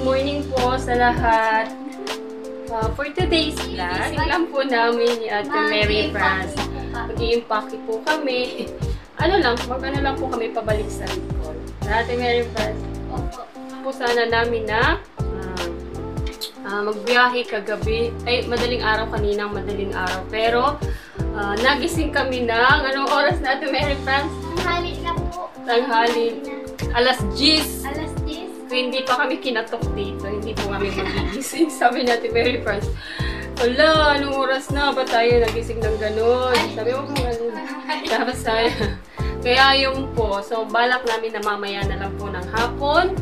morning po sa lahat. For today's vlog, lang po namin ni Ate Mary France. Mag-i-impake po kami. Ano lang po kami pabalik sa Bicol. Ate Mary France, po sana namin na magbiyahe kagabi. Ay, madaling araw kaninang madaling araw. Pero, nagising kami ng, anong oras na Ate Mary France? Tanghali na po. Tanghali. Alas 10. Alas 10. So, hindi pa kami kinatok dito. Hindi po kami magigising. Sabi natin, Mary France, wala, anong oras na? Ba tayo nagising ng ganun? Sabi mo kung ano. Tapos kaya yung po. So, balak namin na mamaya na lang po ng hapon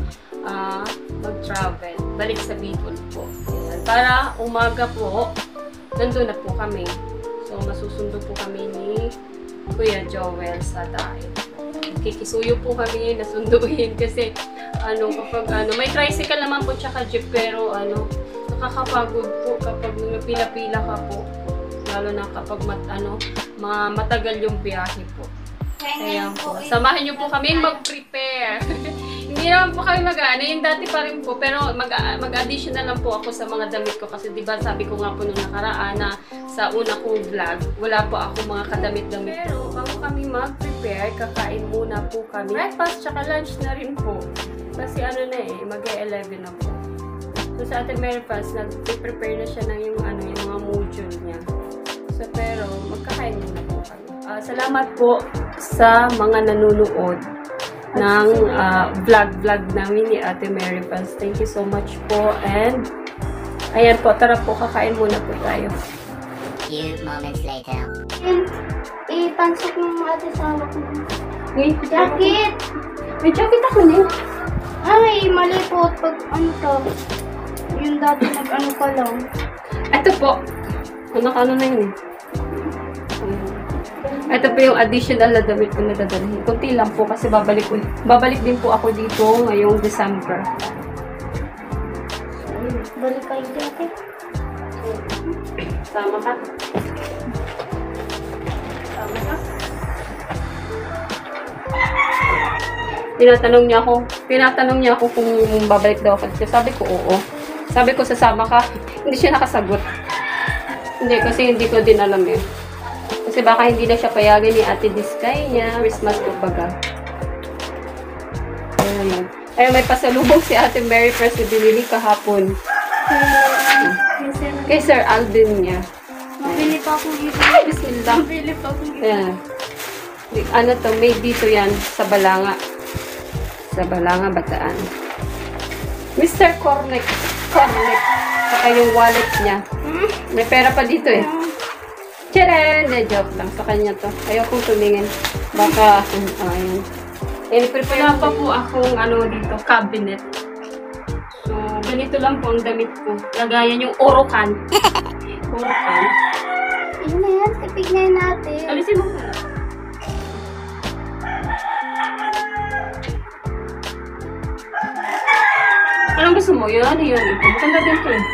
mag-travel. Balik sa Bicol po. Para umaga po, nandun na po kami. So, masusundo po kami ni Kuya Joel sa dahil. Kikisuyo po kami nasunduin kasi kapag may tricycle naman po tsaka jeep pero nakakapagod po kapag pila-pila ka po. Lalo na kapag matagal yung biyahe po. Kaya po, samahan niyo po kami mag-prepare. Hindi naman po kami yung dati pa rin po, pero mag-additional lang po ako sa mga damit ko kasi diba sabi ko nga po nung nakaraan na sa una kong vlog, wala po ako mga kadamit-damit. Pero bago kami mag-prepare, kakain muna po kami. Breakfast tsaka lunch na rin po. Kasi mag-11 na po. So sa Ate Mary France, nag-prepare na siya ng yung mga module niya. So pero, magkakain muna po kami. Salamat po sa mga nanonood ng vlog namin ni Ate Mary France. Thank you so much po. And, ayan po, tara po, kakain muna po tayo. Few moments later. Ipansok yung ate sa hawak mo. May Jacket! May jacket ako na yun. Ay, mali po. Pag yung dati pa lang. Ito po. Ano na yun eh. Ito po yung additional na damit ko na dadalhin. Kunti lang po kasi babalik din po ako dito ngayong December. Balik kayo dati. Sama ka? Sama ka? Tinatanong niya ako kung babalik daw ako. Sabi ko oo. Sabi ko sasama ka. Hindi siya nakasagot. Hindi, kasi hindi ko din alam eh. Kasi baka hindi na siya payagan ni Ate Diskay niya. Christmas ko baga. Ayun, may pasalubong si Ate Mary France na binili kahapon. Kay Sir Alden niya. Mabili pa akong ito. Ay, bismillah. Mabili pa akong ito. Ayan. Made dito yan sa Balanga. Sa Balanga, Bataan. Mr. Cornec. Saka yung wallet niya. May pera pa dito eh. Tcharan! Joke lang. Sa kanya to. Ayaw kong tumingin. Baka, ayan. Prepare pa po akong dito, cabinet. So, ganito lang po ang damit ko. Lagayan yung orokan. Orokan. Yun na yan. Ipignan natin. Alisin mo na. Anong gusto mo? Yun. Maganda din ito eh.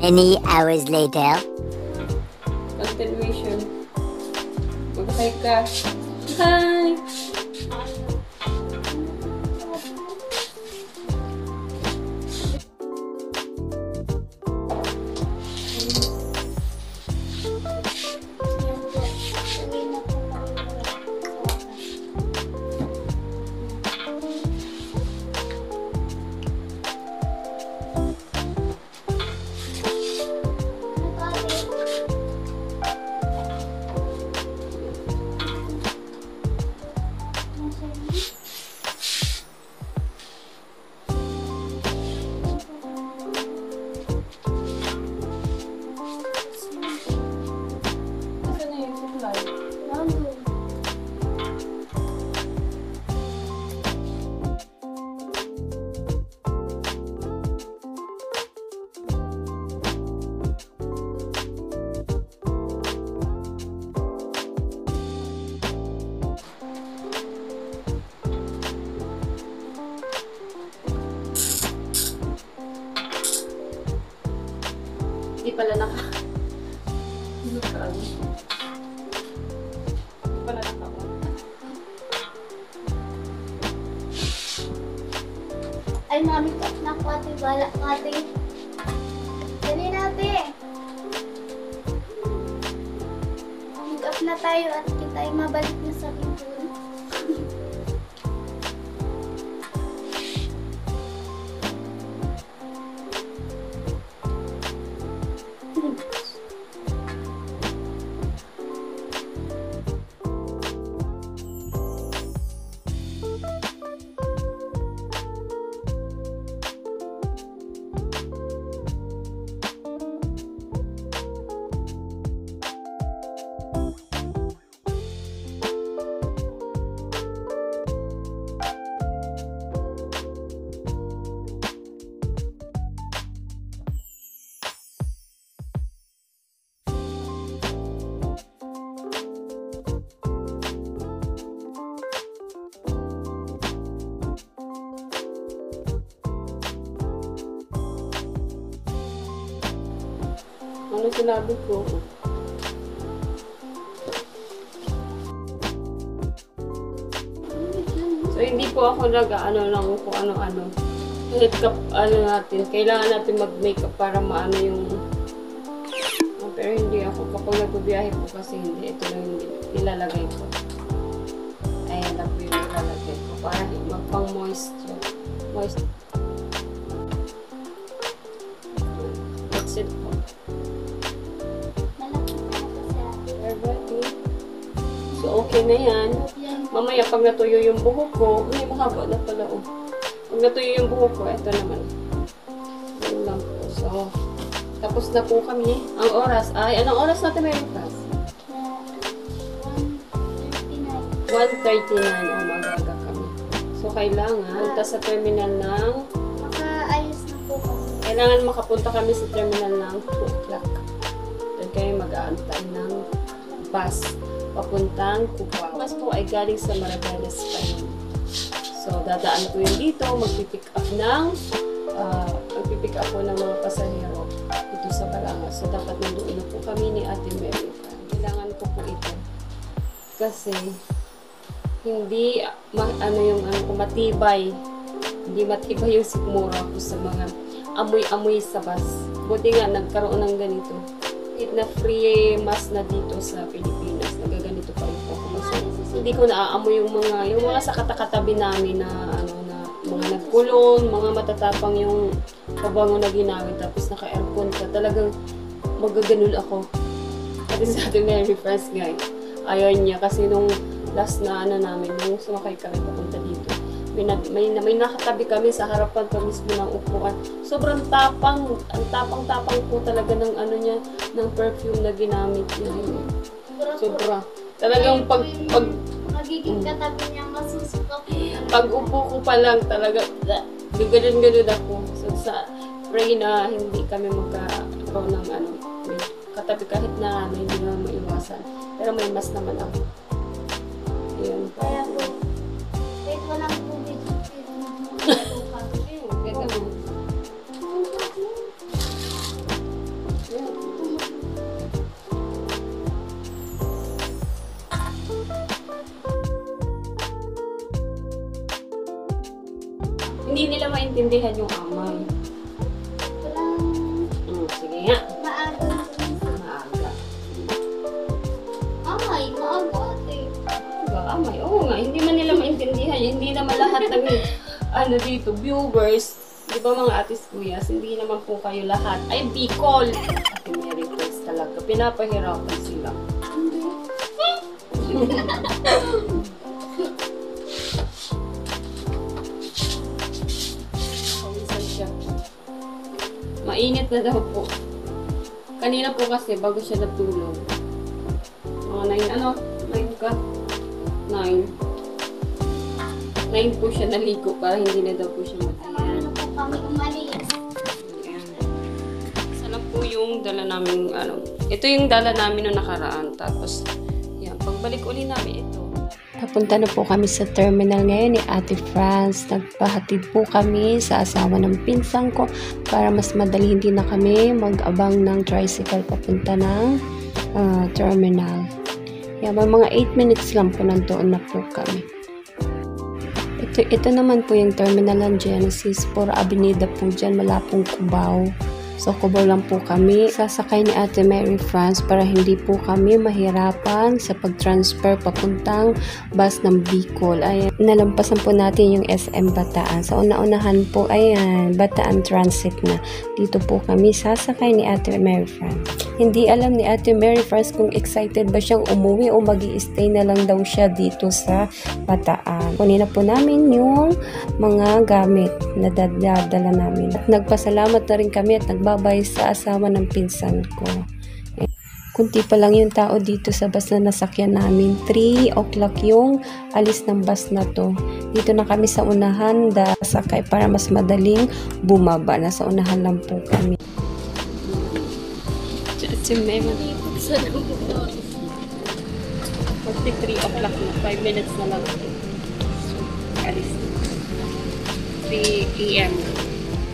Many hours later. Continuation. Mag-hi ka. Hi! Hindi Ay, mami, cut na ako, ate. Bala ka, ate. Dali natin. Mag-up na tayo at kita ay mabalik na sa pintuan. Ano sinabi ko? So, hindi po ako nag-ano lang kung ano-ano. Kahit natin, kailangan natin mag-makeup para maano yung... pero hindi ako. Kapag nagbibiyahe po kasi hindi. Ito lang yung nilalagay ko. Ayan lang po yung nilalagay ko. Para magpang-moisture. That's it po. So, okay na yan. Mamaya, pag natuyo yung buhok ko, may mahaba na pala, oh. Pag natuyo yung buhok ko, eto naman. Yan lang po. So, tapos na po kami. Ang oras ay, anong oras natin may class? 1:39. O, magaga kami. So, kailangan punta sa terminal ng... Makaayos na po kami. Kailangan makapunta kami sa terminal ng 2 o'clock. Doon kayo mag-aantay ng bus papuntang Cubao. Bus po ay galing sa Maribeles pa yun. So, dadaan po yun dito. Magpipick up po ng mga pasahero dito sa Balanga. So, dapat nandoon na po kami ni Ate Mary. Kailangan ko po ito. Kasi, hindi matibay. Hindi matibay yung sikmura ko sa mga amoy-amoy sa bus. Buti nga, nagkaroon ng ganito. Kahit na free mask na dito sa Pilipinas, nagaganito pa rin po. Kasi hindi ko naaamoy yung mga sa katakatabi namin na mga nagkulon, mga matatapang yung pabango na ginamit, tapos naka-aircon ka. Talagang magaganul ako. Kasi sa ating Mary Friends guys, ayaw niya kasi nung last na namin, nung sumakay kami papunta dito, may nakatabi kami sa harapan pa mismo ng upuan. Sobrang tapang, ang tapang-tapang po talaga ng niya, ng perfume na ginamit niya. Sobra. Talagang magiging katabi niya, masusuka po. Pag upo ko pa lang, talaga, ganun ako. So, pray na hindi kami magkaroon ng katabi kahit na hindi naman maiwasan. Pero may mas naman ako. Ayun. Kaya po, kahit walang tubig, Ganda mo. Hindi nila maintindihan yung amay. Sige nga. Maaga. Maaga. Amay, maaga ate. Amay. Oo nga, hindi man nila maintindihan. Hindi naman lahat ng dito, viewers, di ba mga atis kuyas, hindi naman po kayo lahat ay Bicol. Ate Mary Friends talaga. Pinapahirapan sila. Mainit na daw po. Kanina po kasi, bago siya natulog. Mga 9 ka? 9 po siya naligo para hindi na daw po siya matayan. Ano po kami umalis? Isa lang po yung dala namin, ito yung dala namin noong nakaraan. Tapos, yan, pagbalik uli namin ito. Napunta na po kami sa terminal ngayon ni Ate Franz. Nagpahatid po kami sa asawa ng pinsang ko para mas madali hindi na kami mag-abang ng tricycle papunta ng terminal. Yeah, mga 8 minutes lang po nandoon na po kami. Ito naman po yung terminal ng Genesis. Puro Avenida po dyan, malapong Cubao. So, Cubao lang po kami. Sasakay ni Ate Mary France para hindi po kami mahirapan sa pag-transfer papuntang bus ng Bicol. Ayan, nalampasan po natin yung SM Bataan. Sa una-unahan po, ayan, Bataan Transit na. Dito po kami sasakay ni Ate Mary France. Hindi alam ni Ate Mary France kung excited ba siyang umuwi o magi-stay na lang daw siya dito sa Bataan. Kunin na po namin yung mga gamit na dadala namin. At nagpasalamat na rin kami at nagbabay sa asawa ng pinsan ko. Kunti pa lang yung tao dito sa bus na nasakyan namin. 3 o'clock yung alis ng bus na to. Dito na kami sa unahan sakay para mas madaling bumaba. Nasa unahan lang po kami. Sa 3 o'clock na. 5 minutes na lang. Alis. 3 p.m.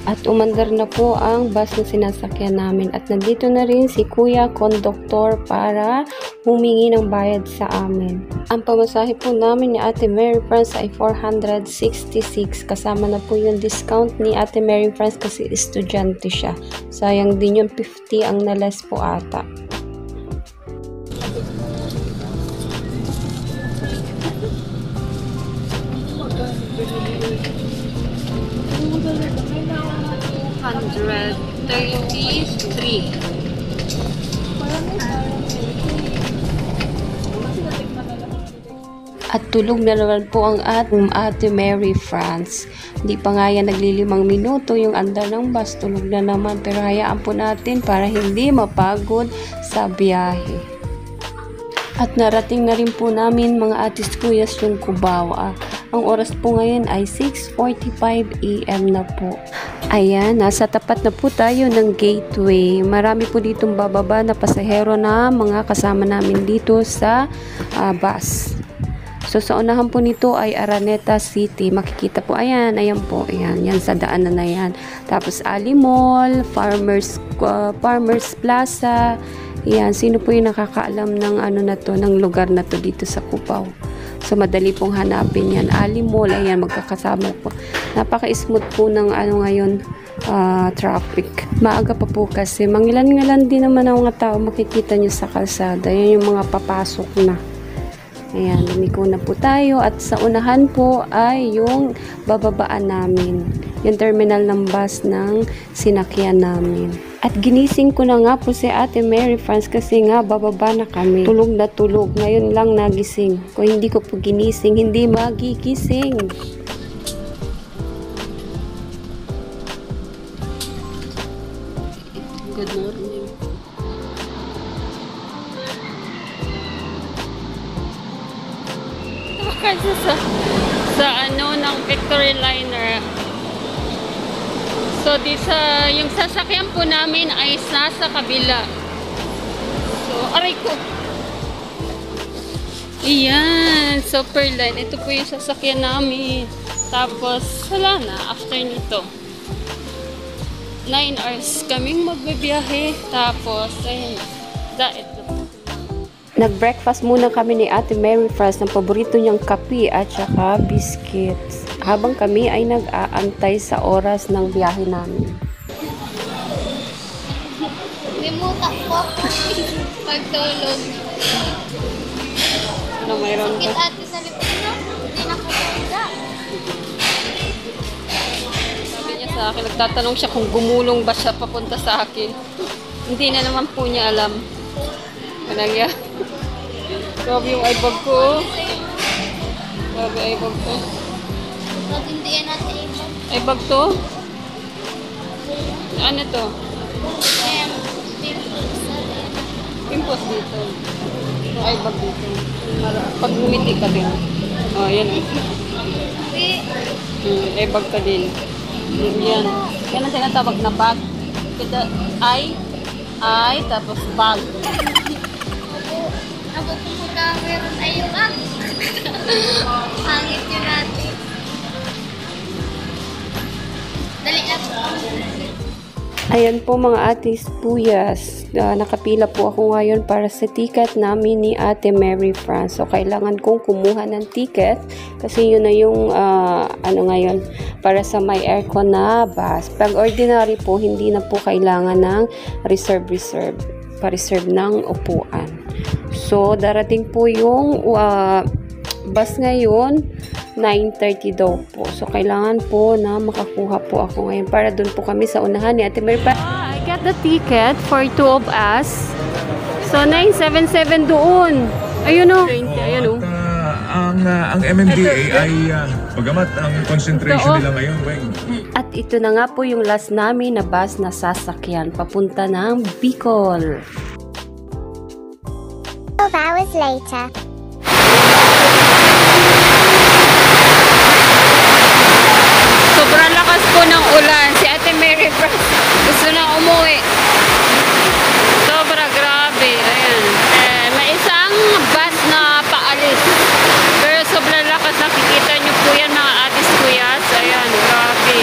At umandar na po ang bus na sinasakyan namin. At nandito na rin si Kuya Konduktor para humingi ng bayad sa amin. Ang pamasahe po namin ni Ate Mary France ay 466. Kasama na po yung discount ni Ate Mary France kasi estudyante siya. Sayang din yung 50 ang nalas po ata. At tulog na naman po ang Ate Mary France. Hindi pa nga yan naglilimang minuto yung andar ng bus. Tulog na naman. Pero hayaan po natin para hindi mapagod sa biyahe. At narating na rin po namin mga atis kuyas yung Cubao. Ang oras po ngayon ay 6:45 AM na po. Ayan, nasa tapat na po tayo ng gateway. Marami po ditong bababa na pasahero na mga kasama namin dito sa bus. So, sa unahan po nito ay Araneta City. Makikita po, ayan po, ayan sa daanan na yan. Tapos, Ali Mall, Farmers Plaza. Ayan, sino po yung nakakaalam ng ng lugar na to dito sa Cubao? So, madali pong hanapin yan. Ali Mall, ayan, magkakasama po. Napaka-smooth po ng ngayon, traffic. Maaga pa po kasi, mangilan-ngilan din naman ang mga tao makikita nyo sa kalsada. Yan yung mga papasok na. Ayan, lumiko na po tayo at sa unahan po ay yung bababaan namin. Yung terminal ng bus ng sinakyan namin. At ginising ko na nga po si Ate Mary France kasi nga bababa na kami. Tulog na tulog. Ngayon lang nagising. Kung hindi ko po ginising, hindi magigising. Good morning. Kasi sa ng Victory Liner. So yung sasakyan po namin ay nasa kabila. So aray ko. Iyan, Superline. Ito po yung sasakyan namin. Tapos wala na after nito. 9 hours kaming magbibiyahe. Tapos ayun, ito. Nag-breakfast muna kami ni Ate Mary France ng paborito niyang kape at saka biscuits. Habang kami ay nag-aantay sa oras ng biyahe namin. Limutak po pagtulog. Ano mayroon Sakit ka? ate sa likod no? Hindi nakakita. Sabi niya sa akin, nagtatanong siya kung gumulong ba siya papunta sa akin. Hindi na naman po niya alam. Anong yan? Grabe yung eyebag ko. Grabe eyebag ko. Patindihan natin ibang. Eyebag to? Ano to? Ayan, pimples. Pimples dito. Yung eyebag dito. Pag ngumiti ka din. Oh, yan. Eyebag ka din. Yan. Yan ang tinatawag na bag. Kita, ay, tapos bag. Ako po ka meron ayun Hangit yun natin. Dali at Ayan po mga atis puyas. Nakapila po ako ngayon para sa ticket namin ni Ate Mary France. So, kailangan kong kumuha ng ticket kasi yun na yung ngayon para sa may aircon na bus. Pag ordinary po, hindi na po kailangan ng reserve. Pa-reserve ng upuan. So, darating po yung bus ngayon 9:30 daw po. So, kailangan po na makakuha po ako ngayon para doon po kami sa unahan ni Ate Mary. I got the ticket for 2 of us. So, 977 doon. Ayun o. 20, ayun o. Ang MMDA ay bagamat ang concentration nila ngayon, At ito na nga po yung last namin na bus na sasakyan papunta ng Bicol. 12 hours later. Sobrang lakas po ng ulan. Si Ate Mary gusto na umuwi. Sobra grabe. Ayan. May isang bus na paalis. Pero sobrang lakas. Nakikita nyo po yan mga atis kuyas. Ayan. Grabe.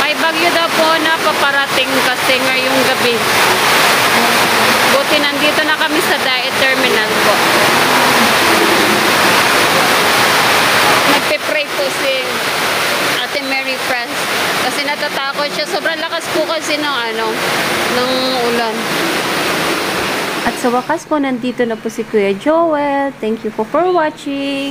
May bagyo daw po na paparating kasi ngayong gabi. Buti nandito na kami sa Daet Terminal po. Nagpe-pray po si Ate Mary France kasi natatakot siya. Sobrang lakas po kasi ng ulan. At sa wakas po, nandito na po si Kuya Joel. Thank you po for watching.